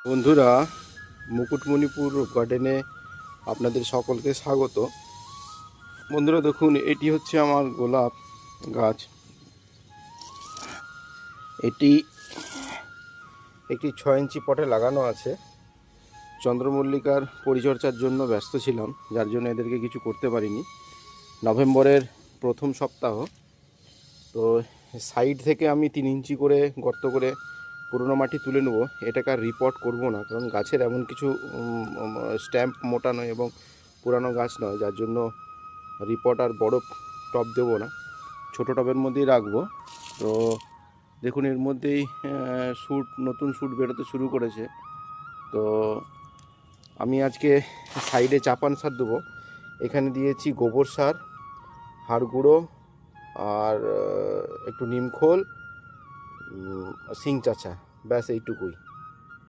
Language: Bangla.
বন্ধুরা, মুকুটমণিপুর গার্ডেনে আপনাদের সকলকে স্বাগত। বন্ধুরা দেখুন, এটি হচ্ছে আমার গোলাপ গাছ। এটি একটি 6 ইঞ্চি পটে লাগানো আছে। চন্দ্রমল্লিকার পরিচর্যার জন্য ব্যস্ত ছিলাম, যার জন্য এদেরকে কিছু করতে পারিনি। নভেম্বরের প্রথম সপ্তাহ তো সাইড থেকে আমি 3 ইঞ্চি করে গর্ত করে পুরনো মাটি তুলে নেব। এটাকে আর রিপোর্ট করব না, কারণ গাছের এমন কিছু স্ট্যাম্প মোটা নয় এবং পুরানো গাছ নয়, যার জন্য রিপোর্ট আর বড় টব দেবো না, ছোটো টবের মধ্যেই রাখবো। তো দেখুন, এর মধ্যেই নতুন শ্যুট বেরোতে শুরু করেছে। তো আমি আজকে সাইডে চাপান সার দেবো। এখানে দিয়েছি গোবর সার, হাড় গুঁড়ো আর একটু নিমখোল, সিং চাচা, ব্যাস এইটুকুই।